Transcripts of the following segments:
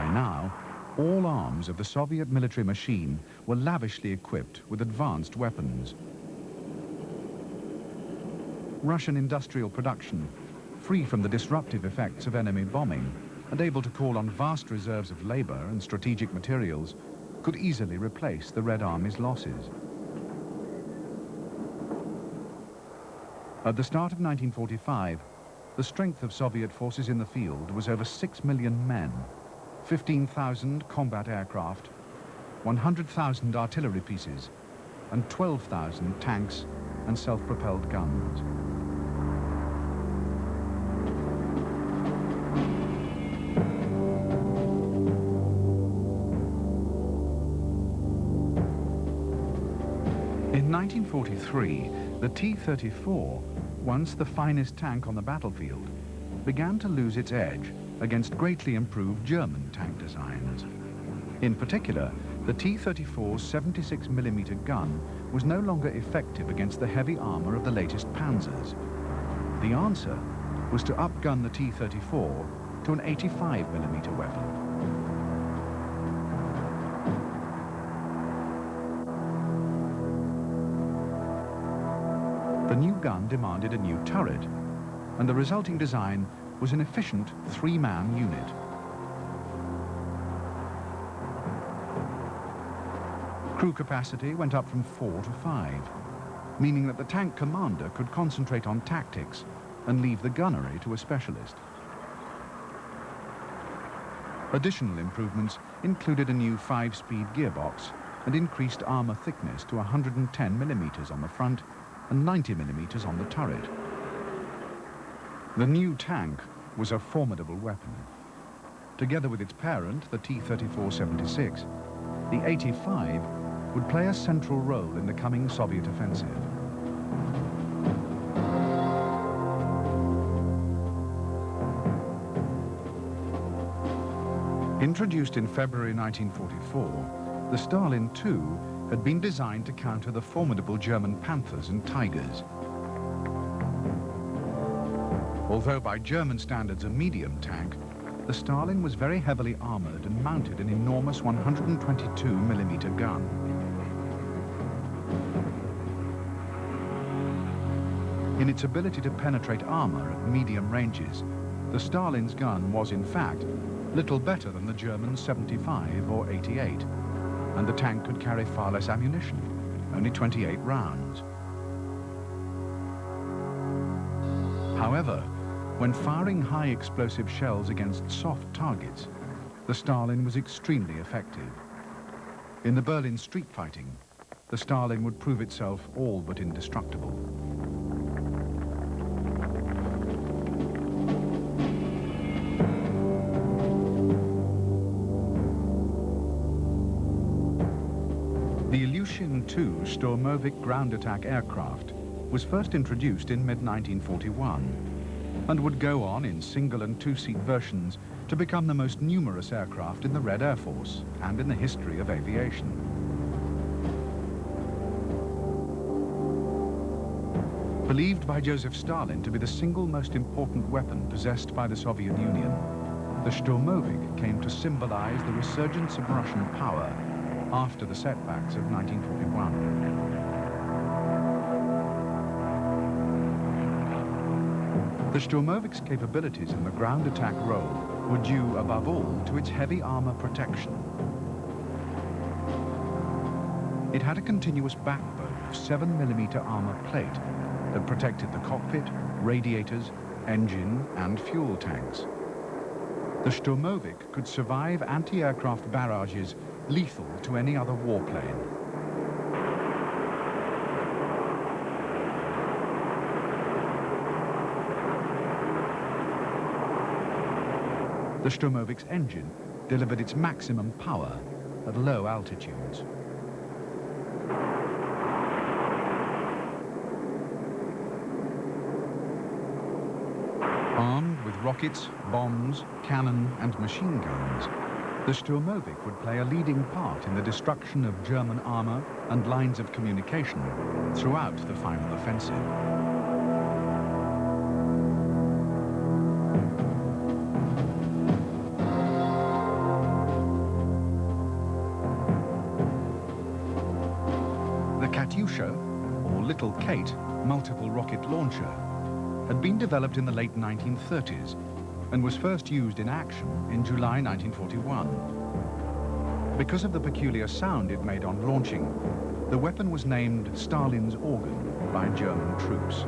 By now, all arms of the Soviet military machine were lavishly equipped with advanced weapons. Russian industrial production, free from the disruptive effects of enemy bombing and able to call on vast reserves of labor and strategic materials, could easily replace the Red Army's losses. At the start of 1945, the strength of Soviet forces in the field was over 6 million men, 15,000 combat aircraft, 100,000 artillery pieces, and 12,000 tanks and self-propelled guns. In 1943, the T-34, once the finest tank on the battlefield, began to lose its edge against greatly improved German tank designs. In particular, the T-34's 76mm gun was no longer effective against the heavy armor of the latest Panzers. The answer was to upgun the T-34 to an 85mm weapon. The new gun demanded a new turret, and the resulting design was an efficient three-man unit. Crew capacity went up from 4 to 5, meaning that the tank commander could concentrate on tactics and leave the gunnery to a specialist. Additional improvements included a new 5-speed gearbox and increased armor thickness to 110mm on the front and 90mm on the turret. The new tank was a formidable weapon. Together with its parent, the T-34-76, the 85 would play a central role in the coming Soviet offensive. Introduced in February 1944, the Stalin II had been designed to counter the formidable German Panthers and Tigers. Although by German standards a medium tank, the Stalin was very heavily armored and mounted an enormous 122mm gun. In its ability to penetrate armor at medium ranges, the Stalin's gun was in fact little better than the German 75 or 88. And the tank could carry far less ammunition, only 28 rounds. However, when firing high explosive shells against soft targets, the Stalin was extremely effective. In the Berlin street fighting, the Stalin would prove itself all but indestructible. The Ilyushin-II Sturmovik ground attack aircraft was first introduced in mid-1941 and would go on in single and two-seat versions to become the most numerous aircraft in the Red Air Force and in the history of aviation. Believed by Joseph Stalin to be the single most important weapon possessed by the Soviet Union, the Sturmovik came to symbolize the resurgence of Russian power after the setbacks of 1941. The Sturmovik's capabilities in the ground attack role were due above all to its heavy armor protection. It had a continuous backbone of 7mm armor plate that protected the cockpit, radiators, engine and fuel tanks. The Sturmovik could survive anti-aircraft barrages lethal to any other warplane. The Sturmovik's engine delivered its maximum power at low altitudes. Armed with rockets, bombs, cannon and machine guns, the Sturmovik would play a leading part in the destruction of German armor and lines of communication throughout the final offensive. Little Kate multiple rocket launcher had been developed in the late 1930s and was first used in action in July 1941. Because of the peculiar sound it made on launching, the weapon was named Stalin's organ by German troops.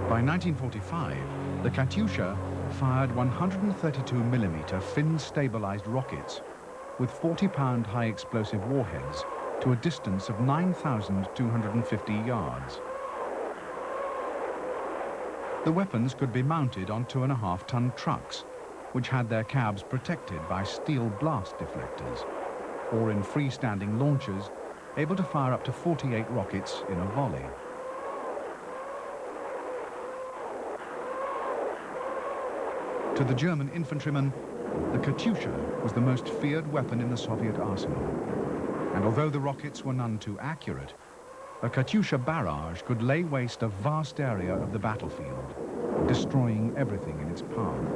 By 1945, the Katyusha fired 132mm fin-stabilized rockets with 40-pound high-explosive warheads to a distance of 9,250 yards. The weapons could be mounted on 2.5-ton trucks, which had their cabs protected by steel blast deflectors, or in freestanding launchers, able to fire up to 48 rockets in a volley. To the German infantrymen, the Katyusha was the most feared weapon in the Soviet arsenal. And although the rockets were none too accurate, a Katyusha barrage could lay waste a vast area of the battlefield, destroying everything in its path.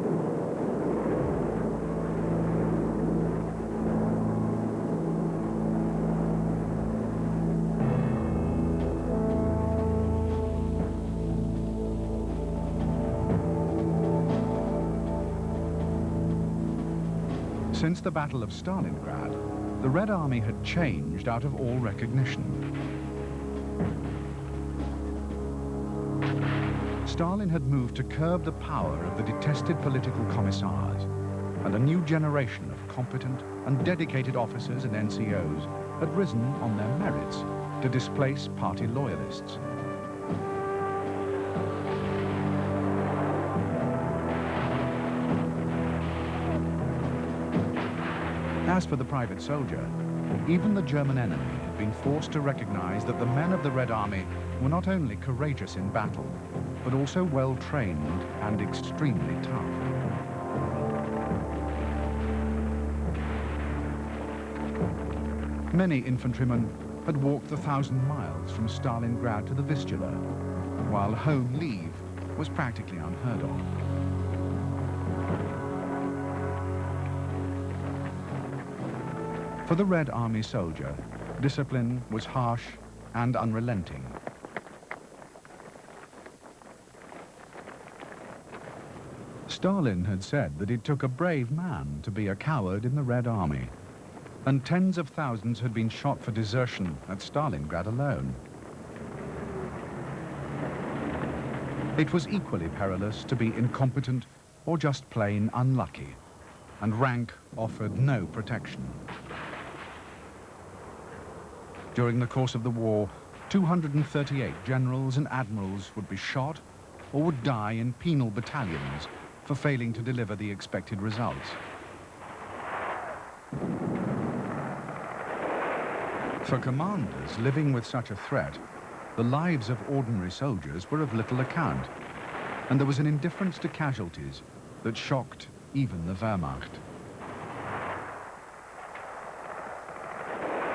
Since the Battle of Stalingrad, the Red Army had changed out of all recognition. Stalin had moved to curb the power of the detested political commissars, and a new generation of competent and dedicated officers and NCOs had risen on their merits to displace party loyalists. As for the private soldier, even the German enemy had been forced to recognize that the men of the Red Army were not only courageous in battle, but also well-trained and extremely tough. Many infantrymen had walked the 1,000 miles from Stalingrad to the Vistula, while home leave was practically unheard of. For the Red Army soldier, discipline was harsh and unrelenting. Stalin had said that it took a brave man to be a coward in the Red Army, and tens of thousands had been shot for desertion at Stalingrad alone. It was equally perilous to be incompetent or just plain unlucky, and rank offered no protection. During the course of the war, 238 generals and admirals would be shot or would die in penal battalions for failing to deliver the expected results. For commanders living with such a threat, the lives of ordinary soldiers were of little account, and there was an indifference to casualties that shocked even the Wehrmacht.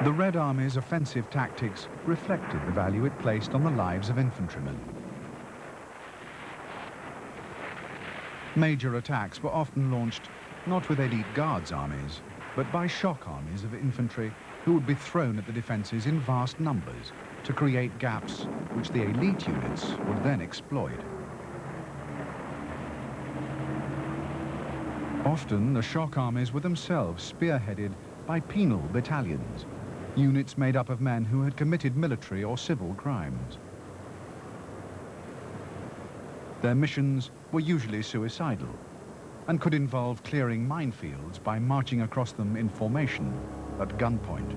The Red Army's offensive tactics reflected the value it placed on the lives of infantrymen. Major attacks were often launched not with elite guards armies, but by shock armies of infantry who would be thrown at the defences in vast numbers to create gaps which the elite units would then exploit. Often the shock armies were themselves spearheaded by penal battalions, units made up of men who had committed military or civil crimes. Their missions were usually suicidal and could involve clearing minefields by marching across them in formation at gunpoint.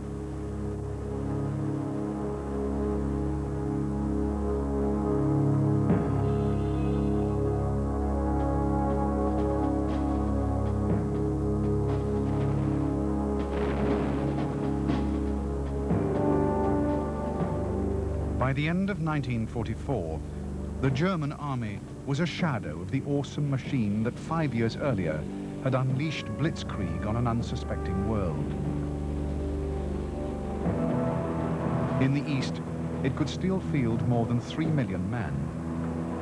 By the end of 1944, the German army was a shadow of the awesome machine that 5 years earlier had unleashed blitzkrieg on an unsuspecting world. In the east, it could still field more than 3 million men,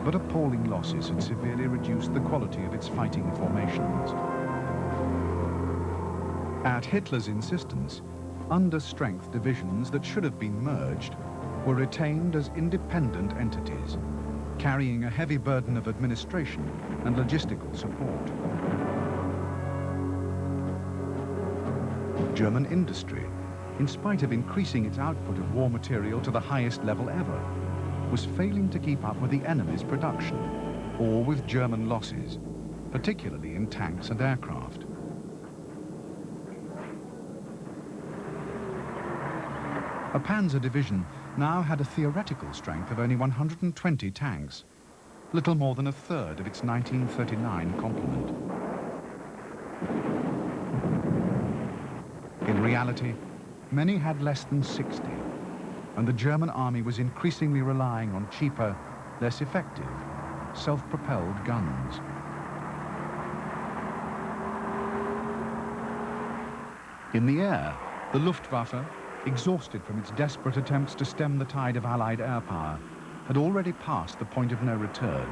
but appalling losses had severely reduced the quality of its fighting formations. At Hitler's insistence, under-strength divisions that should have been merged were retained as independent entities, carrying a heavy burden of administration and logistical support. German industry, in spite of increasing its output of war material to the highest level ever, was failing to keep up with the enemy's production or with German losses, particularly in tanks and aircraft. A panzer division now had a theoretical strength of only 120 tanks, little more than a third of its 1939 complement. In reality, many had less than 60, and the German army was increasingly relying on cheaper, less effective, self-propelled guns. In the air, the Luftwaffe, exhausted from its desperate attempts to stem the tide of Allied air power, had already passed the point of no return.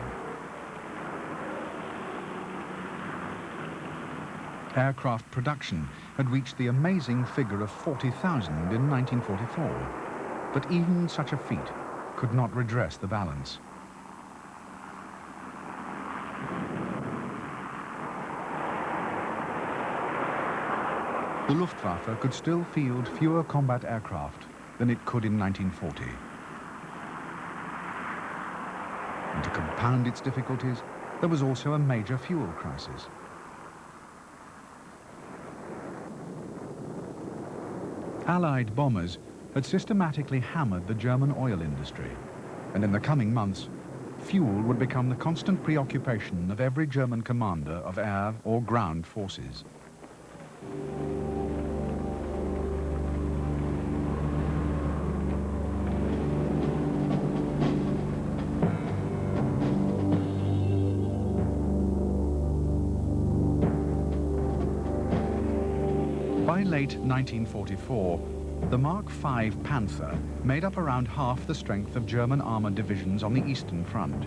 Aircraft production had reached the amazing figure of 40,000 in 1944, but even such a feat could not redress the balance. The Luftwaffe could still field fewer combat aircraft than it could in 1940. And to compound its difficulties, there was also a major fuel crisis. Allied bombers had systematically hammered the German oil industry, and in the coming months, fuel would become the constant preoccupation of every German commander of air or ground forces. By late 1944, the Mark V Panther made up around half the strength of German armored divisions on the Eastern Front.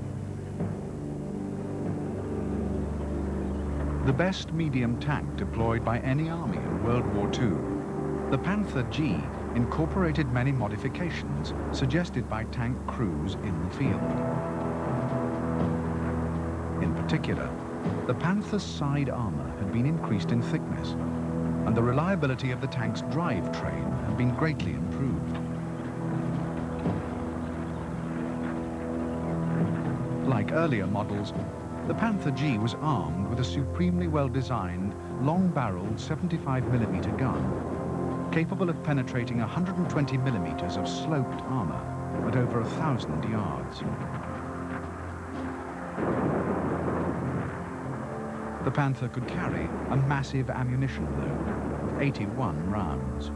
The best medium tank deployed by any army in World War II, the Panther G incorporated many modifications suggested by tank crews in the field. In particular, the Panther's side armor had been increased in thickness, and the reliability of the tank's drivetrain had been greatly improved. Like earlier models, the Panther G was armed with a supremely well-designed, long-barreled 75mm gun, capable of penetrating 120mm of sloped armor at over 1,000 yards. The Panther could carry a massive ammunition load of 81 rounds.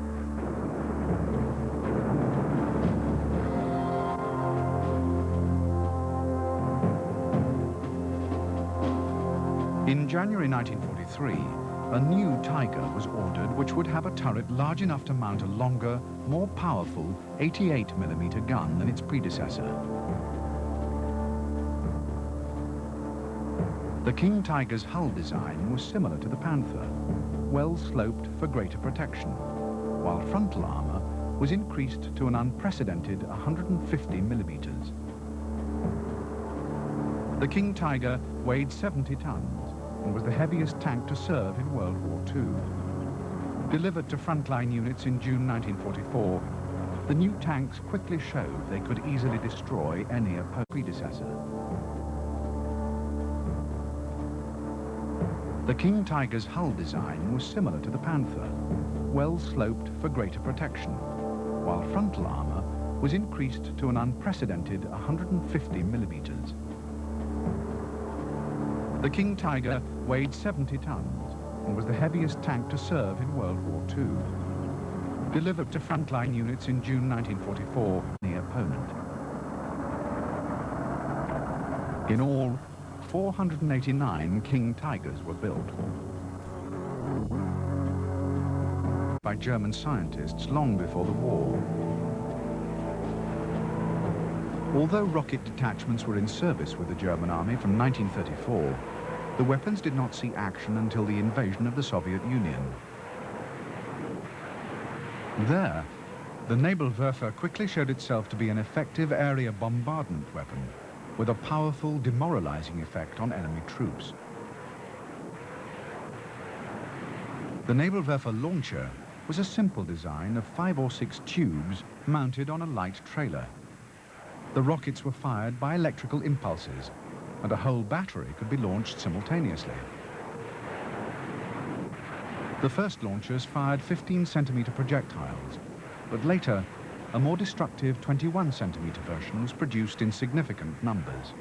In January 1943, a new Tiger was ordered which would have a turret large enough to mount a longer, more powerful 88mm gun than its predecessor. The King Tiger's hull design was similar to the Panther, well sloped for greater protection, while frontal armor was increased to an unprecedented 150mm. The King Tiger weighed 70 tons and was the heaviest tank to serve in World War II. Delivered to frontline units in June 1944, the new tanks quickly showed they could easily destroy any predecessor. The King Tiger's hull design was similar to the Panther, well sloped for greater protection, while frontal armor was increased to an unprecedented 150mm. The King Tiger weighed 70 tons and was the heaviest tank to serve in World War II. Delivered to frontline units in June 1944, the opponent. In all, 489 King Tigers were built by German scientists long before the war. Although rocket detachments were in service with the German army from 1934, the weapons did not see action until the invasion of the Soviet Union. There, the Nebelwerfer quickly showed itself to be an effective area bombardment weapon with a powerful demoralizing effect on enemy troops. The Nebelwerfer launcher was a simple design of 5 or 6 tubes mounted on a light trailer. The rockets were fired by electrical impulses, and a whole battery could be launched simultaneously. The first launchers fired 15-centimeter projectiles, but later, a more destructive 21-centimeter version was produced in significant numbers.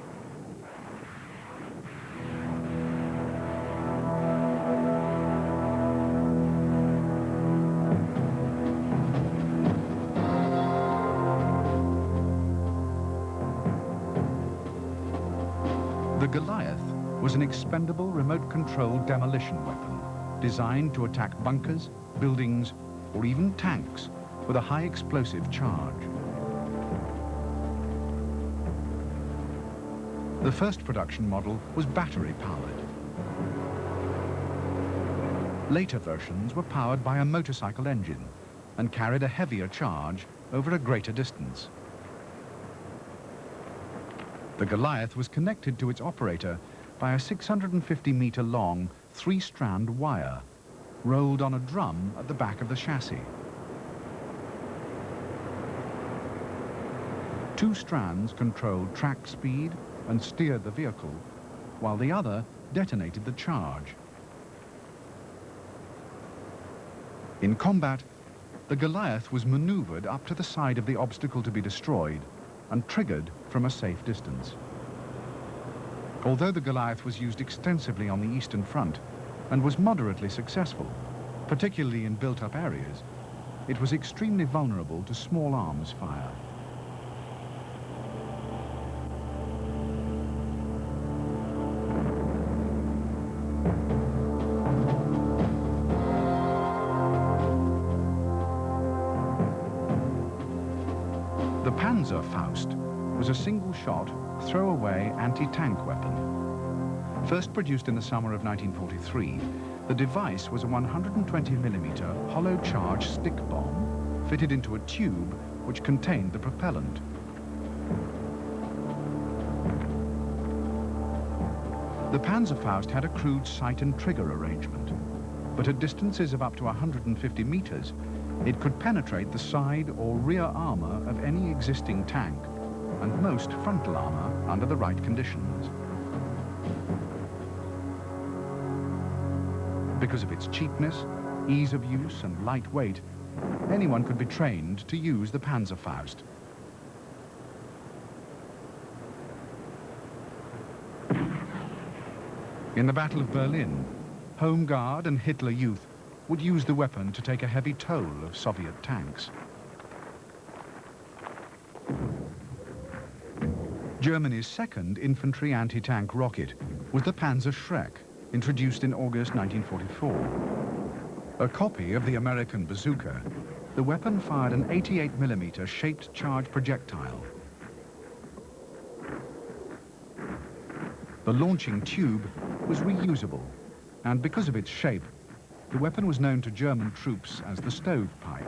The Goliath was an expendable remote-controlled demolition weapon designed to attack bunkers, buildings, or even tanks with a high explosive charge. The first production model was battery-powered. Later versions were powered by a motorcycle engine and carried a heavier charge over a greater distance. The Goliath was connected to its operator by a 650-meter-long 3-strand wire rolled on a drum at the back of the chassis. 2 strands controlled track speed and steered the vehicle, while the other detonated the charge. In combat, the Goliath was maneuvered up to the side of the obstacle to be destroyed and triggered from a safe distance. Although the Goliath was used extensively on the Eastern Front and was moderately successful, particularly in built-up areas, it was extremely vulnerable to small arms fire. The Panzerfaust was a single-shot, throwaway anti-tank weapon. First produced in the summer of 1943, the device was a 120mm hollow charge stick bomb fitted into a tube which contained the propellant. The Panzerfaust had a crude sight and trigger arrangement, but at distances of up to 150 meters, it could penetrate the side or rear armor of any existing tank and most frontal armor under the right conditions. Because of its cheapness, ease of use and light weight, anyone could be trained to use the Panzerfaust. In the Battle of Berlin, Home Guard and Hitler Youth would use the weapon to take a heavy toll of Soviet tanks. Germany's second infantry anti-tank rocket was the Panzer Schreck, introduced in August 1944. A copy of the American bazooka, the weapon fired an 88mm shaped charge projectile. The launching tube was reusable, and because of its shape, the weapon was known to German troops as the stovepipe.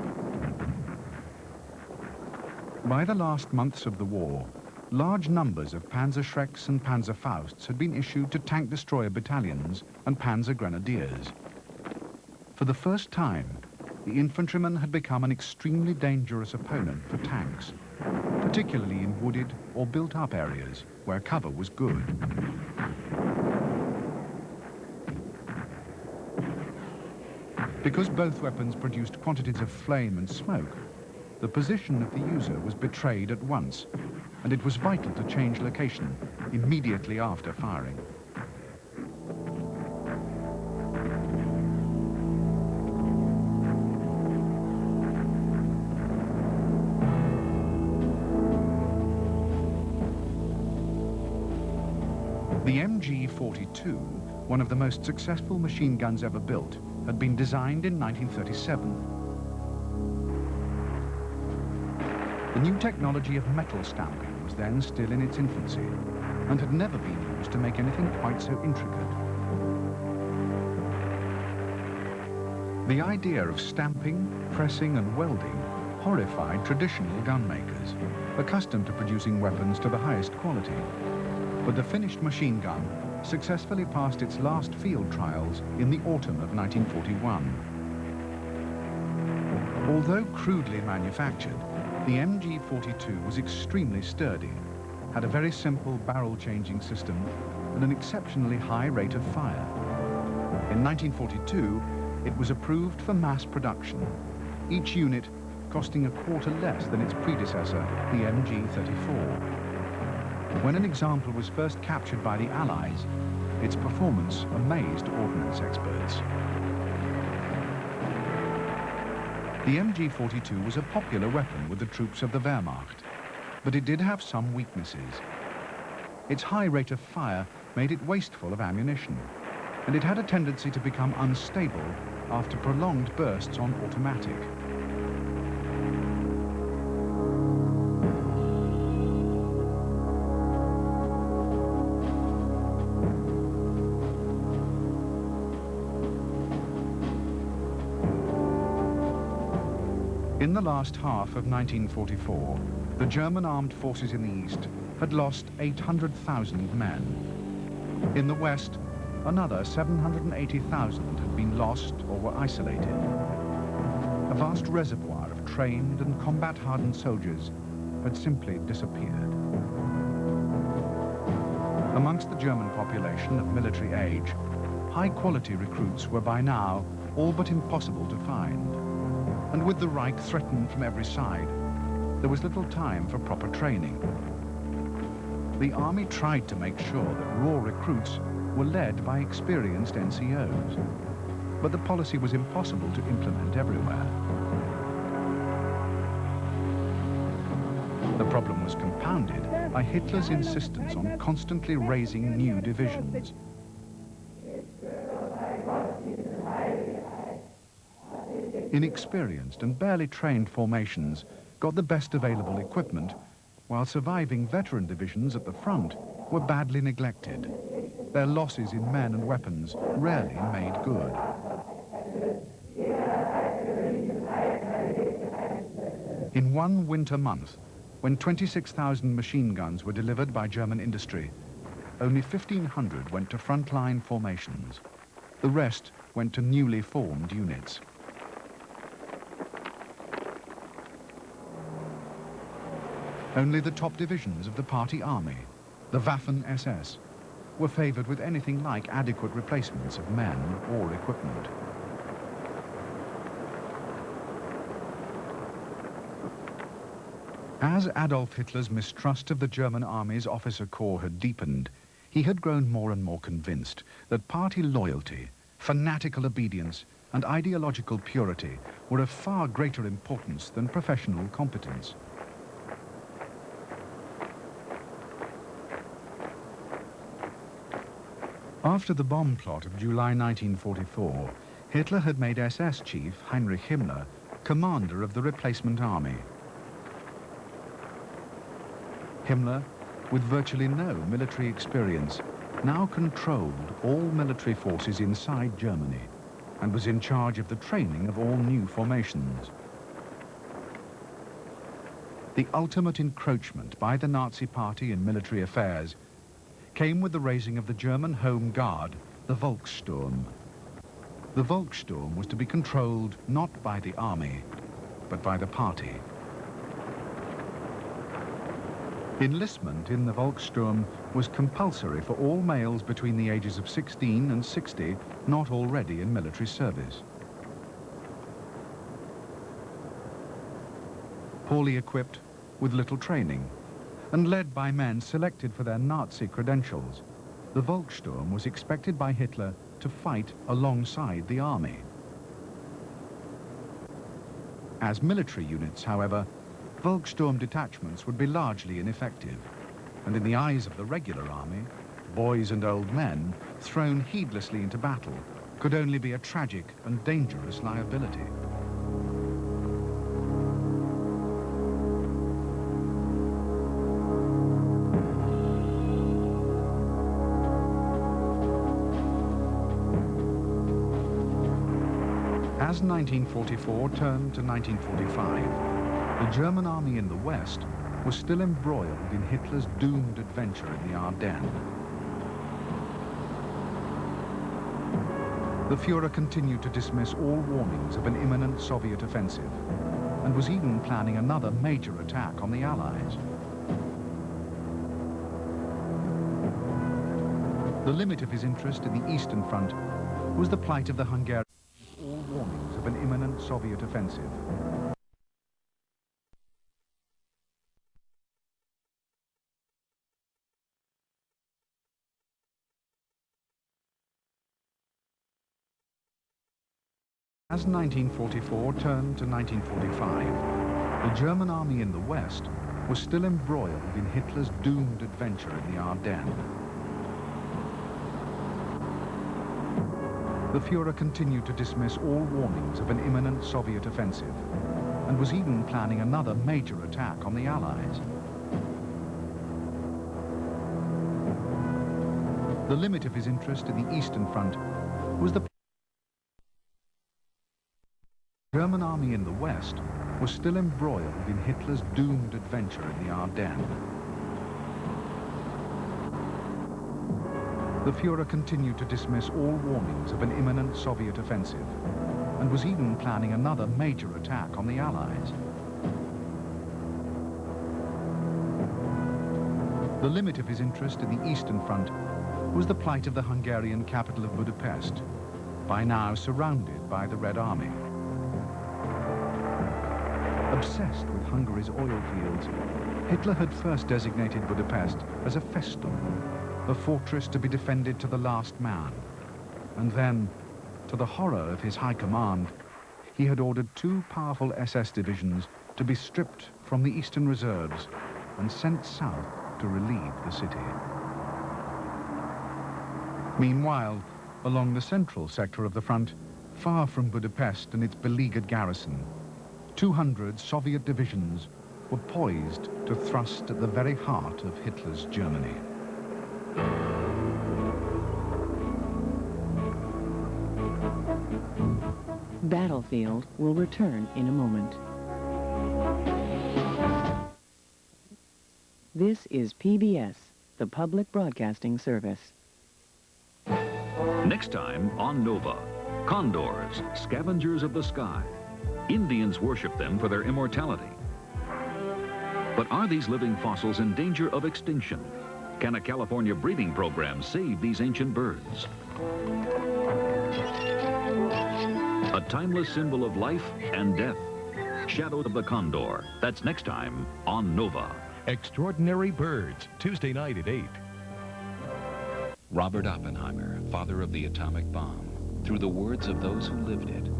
By the last months of the war, large numbers of Panzer Schrecks and Panzerfausts had been issued to tank destroyer battalions and Panzer Grenadiers. For the first time, the infantryman had become an extremely dangerous opponent for tanks, particularly in wooded or built-up areas where cover was good. Because both weapons produced quantities of flame and smoke, the position of the user was betrayed at once, and it was vital to change location immediately after firing. The MG-42, one of the most successful machine guns ever built, had been designed in 1937. The new technology of metal stamping was then still in its infancy and had never been used to make anything quite so intricate. The idea of stamping, pressing and welding horrified traditional gun makers, accustomed to producing weapons to the highest quality. But the finished machine gun successfully passed its last field trials in the autumn of 1941. Although crudely manufactured, the MG42 was extremely sturdy, had a very simple barrel-changing system and an exceptionally high rate of fire. In 1942, it was approved for mass production, each unit costing a quarter less than its predecessor, the MG34. When an example was first captured by the Allies, its performance amazed ordnance experts. The MG42 was a popular weapon with the troops of the Wehrmacht, but it did have some weaknesses. Its high rate of fire made it wasteful of ammunition, and it had a tendency to become unstable after prolonged bursts on automatic. In the last half of 1944, the German armed forces in the East had lost 800,000 men. In the West, another 780,000 had been lost or were isolated. A vast reservoir of trained and combat-hardened soldiers had simply disappeared. Amongst the German population of military age, high-quality recruits were by now all but impossible to find. And with the Reich threatened from every side, there was little time for proper training. The army tried to make sure that raw recruits were led by experienced NCOs, but the policy was impossible to implement everywhere. The problem was compounded by Hitler's insistence on constantly raising new divisions. Inexperienced and barely trained formations got the best available equipment, while surviving veteran divisions at the front were badly neglected. Their losses in men and weapons rarely made good. In one winter month, when 26,000 machine guns were delivered by German industry, only 1,500 went to frontline formations. The rest went to newly formed units. Only the top divisions of the party army, the Waffen-SS, were favored with anything like adequate replacements of men or equipment. As Adolf Hitler's mistrust of the German army's officer corps had deepened, he had grown more and more convinced that party loyalty, fanatical obedience, and ideological purity were of far greater importance than professional competence. After the bomb plot of July 1944, Hitler had made SS chief Heinrich Himmler commander of the replacement army. Himmler, with virtually no military experience, now controlled all military forces inside Germany and was in charge of the training of all new formations. The ultimate encroachment by the Nazi Party in military affairs came with the raising of the German Home Guard, the Volkssturm. The Volkssturm was to be controlled not by the army, but by the party. Enlistment in the Volkssturm was compulsory for all males between the ages of 16 and 60 not already in military service. Poorly equipped, with little training, and led by men selected for their Nazi credentials, the Volkssturm was expected by Hitler to fight alongside the army. As military units, however, Volkssturm detachments would be largely ineffective, and in the eyes of the regular army, boys and old men thrown heedlessly into battle could only be a tragic and dangerous liability. As As 1944 turned to 1945, the German army in the West was still embroiled in Hitler's doomed adventure in the Ardennes. The Führer continued to dismiss all warnings of an imminent Soviet offensive and was even planning another major attack on the Allies. The limit of his interest in the Eastern Front was the plight of the Hungarians. All warnings of an imminent Soviet offensive. As 1944 turned to 1945, the German army in the West was still embroiled in Hitler's doomed adventure in the Ardennes. The Führer continued to dismiss all warnings of an imminent Soviet offensive and was even planning another major attack on the Allies. The limit of his interest in the Eastern Front was the German army in the West was still embroiled in Hitler's doomed adventure in the Ardennes. The Führer continued to dismiss all warnings of an imminent Soviet offensive and was even planning another major attack on the Allies. The limit of his interest in the Eastern Front was the plight of the Hungarian capital of Budapest, by now surrounded by the Red Army. Obsessed with Hungary's oil fields, Hitler had first designated Budapest as a festum, a fortress to be defended to the last man. And then, to the horror of his high command, he had ordered 2 powerful SS divisions to be stripped from the Eastern reserves and sent south to relieve the city. Meanwhile, along the central sector of the front, far from Budapest and its beleaguered garrison, 200 Soviet divisions were poised to thrust at the very heart of Hitler's Germany. Battlefield will return in a moment. This is PBS, the Public Broadcasting Service. Next time on Nova, condors, scavengers of the sky. Indians worship them for their immortality. But are these living fossils in danger of extinction? Can a California breeding program save these ancient birds? A timeless symbol of life and death. Shadow of the Condor. That's next time on Nova. Extraordinary Birds, Tuesday night at 8. Robert Oppenheimer, father of the atomic bomb, through the words of those who lived it.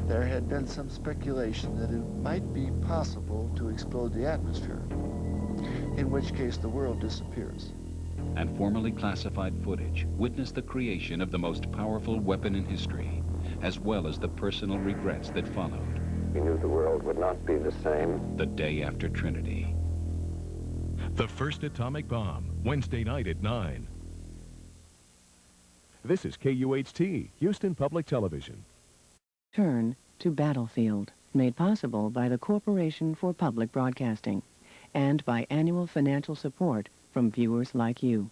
There had been some speculation that it might be possible to explode the atmosphere, in which case the world disappears. And formerly classified footage witnessed the creation of the most powerful weapon in history, as well as the personal regrets that followed. We knew the world would not be the same. The day after Trinity. The First Atomic Bomb, Wednesday night at 9. This is KUHT, Houston Public Television. Turn to Battlefield, made possible by the Corporation for Public Broadcasting and by annual financial support from viewers like you.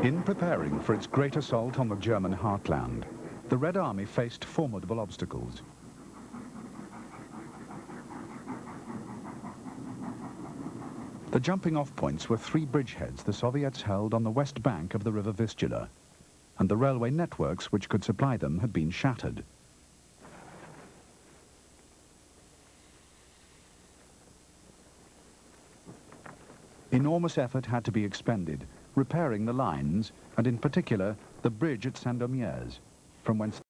In preparing for its great assault on the German heartland, the Red Army faced formidable obstacles. The jumping-off points were 3 bridgeheads the Soviets held on the west bank of the river Vistula, and the railway networks which could supply them had been shattered. Enormous effort had to be expended, repairing the lines, and in particular, the bridge at Saint-Domier's, from whence